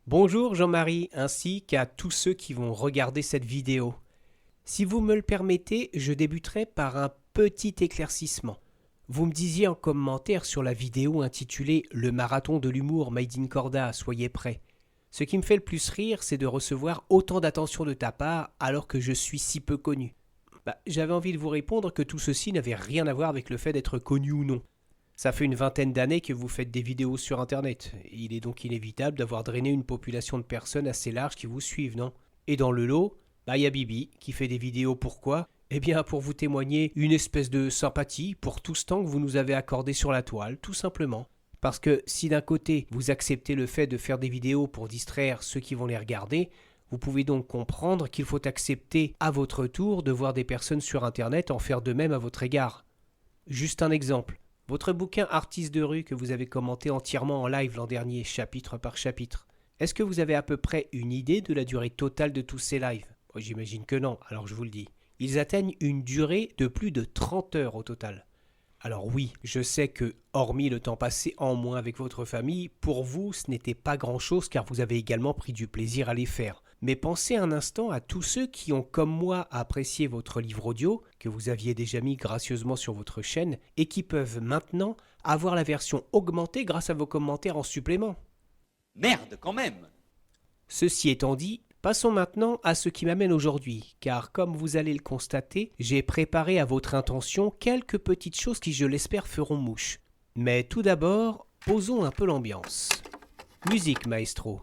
Bonjour Jean-Marie, ainsi qu'à tous ceux qui vont regarder cette vidéo. Si vous me le permettez, je débuterai par un petit éclaircissement. Vous me disiez en commentaire sur la vidéo intitulée « Le marathon de l'humour Made in Corda, soyez prêts ». Ce qui me fait le plus rire, c'est de recevoir autant d'attention de ta part alors que je suis si peu connu. J'avais envie de vous répondre que tout ceci n'avait rien à voir avec le fait d'être connu ou non. Ça fait une vingtaine d'années que vous faites des vidéos sur Internet. Il est donc inévitable d'avoir drainé une population de personnes assez large qui vous suivent, non? Et dans le lot, y a Bibi qui fait des vidéos pourquoi? Eh bien pour vous témoigner une espèce de sympathie pour tout ce temps que vous nous avez accordé sur la toile, tout simplement. Parce que si d'un côté vous acceptez le fait de faire des vidéos pour distraire ceux qui vont les regarder, vous pouvez donc comprendre qu'il faut accepter à votre tour de voir des personnes sur Internet en faire de même à votre égard. Juste un exemple. Votre bouquin Artistes de rue que vous avez commenté entièrement en live l'an dernier, chapitre par chapitre. Est-ce que vous avez à peu près une idée de la durée totale de tous ces lives? J'imagine que non, alors je vous le dis. Ils atteignent une durée de plus de 30 heures au total. Alors oui, je sais que, hormis le temps passé en moins avec votre famille, pour vous ce n'était pas grand-chose car vous avez également pris du plaisir à les faire. Mais pensez un instant à tous ceux qui ont, comme moi, apprécié votre livre audio, que vous aviez déjà mis gracieusement sur votre chaîne, et qui peuvent maintenant avoir la version augmentée grâce à vos commentaires en supplément. Merde, quand même! Ceci étant dit, passons maintenant à ce qui m'amène aujourd'hui, car comme vous allez le constater, j'ai préparé à votre intention quelques petites choses qui, je l'espère, feront mouche. Mais tout d'abord, posons un peu l'ambiance. Musique, maestro.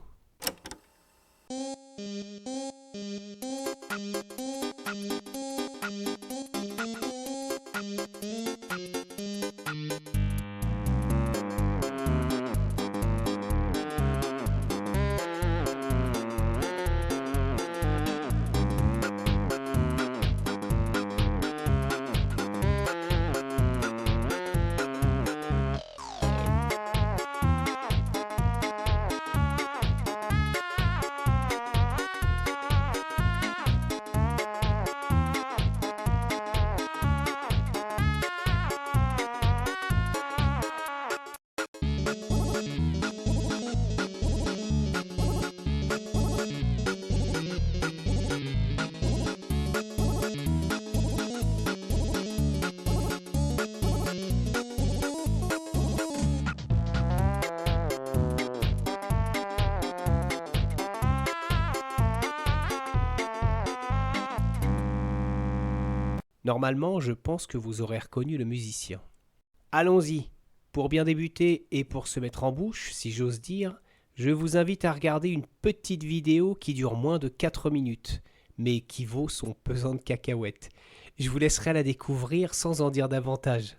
Normalement, je pense que vous aurez reconnu le musicien. Allons-y. Pour bien débuter et pour se mettre en bouche, si j'ose dire, je vous invite à regarder une petite vidéo qui dure moins de 4 minutes, mais qui vaut son pesant de cacahuètes. Je vous laisserai la découvrir sans en dire davantage.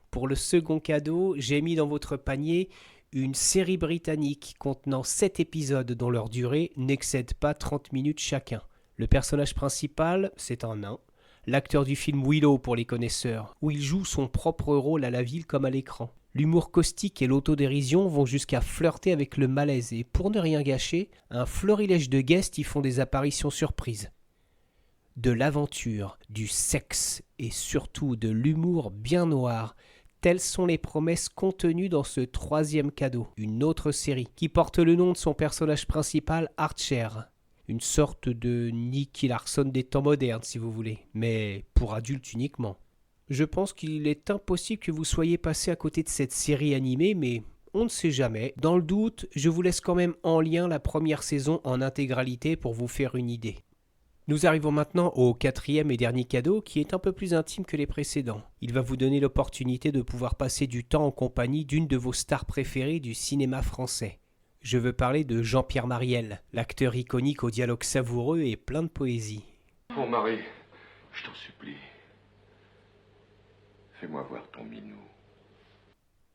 Pour le second cadeau, j'ai mis dans votre panier une série britannique contenant 7 épisodes dont leur durée n'excède pas 30 minutes chacun. Le personnage principal, c'est un nain. L'acteur du film Willow pour les connaisseurs, où il joue son propre rôle à la ville comme à l'écran. L'humour caustique et l'autodérision vont jusqu'à flirter avec le malaise et pour ne rien gâcher, un florilège de guests y font des apparitions surprises. De l'aventure, du sexe et surtout de l'humour bien noir, telles sont les promesses contenues dans ce troisième cadeau, une autre série, qui porte le nom de son personnage principal Archer. Une sorte de Nicky Larson des temps modernes, si vous voulez, mais pour adultes uniquement. Je pense qu'il est impossible que vous soyez passé à côté de cette série animée, mais on ne sait jamais. Dans le doute, je vous laisse quand même en lien la première saison en intégralité pour vous faire une idée. Nous arrivons maintenant au quatrième et dernier cadeau qui est un peu plus intime que les précédents. Il va vous donner l'opportunité de pouvoir passer du temps en compagnie d'une de vos stars préférées du cinéma français. Je veux parler de Jean-Pierre Mariel, l'acteur iconique au dialogue savoureux et plein de poésie. Oh Marie, je t'en supplie. Fais-moi voir ton minou.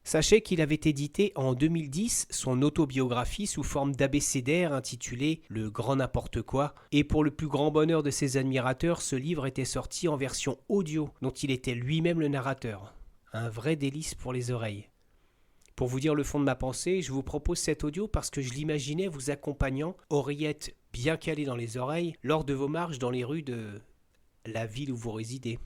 Sachez qu'il avait édité en 2010 son autobiographie sous forme d'abécédaire intitulée « Le grand n'importe quoi » et pour le plus grand bonheur de ses admirateurs, ce livre était sorti en version audio dont il était lui-même le narrateur. Un vrai délice pour les oreilles. Pour vous dire le fond de ma pensée, je vous propose cet audio parce que je l'imaginais vous accompagnant, oreillettes bien calées dans les oreilles, lors de vos marches dans les rues de la ville où vous résidez.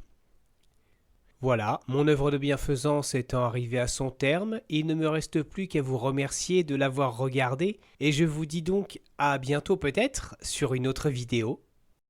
Voilà, mon œuvre de bienfaisance étant arrivée à son terme, il ne me reste plus qu'à vous remercier de l'avoir regardé et je vous dis donc à bientôt peut-être sur une autre vidéo.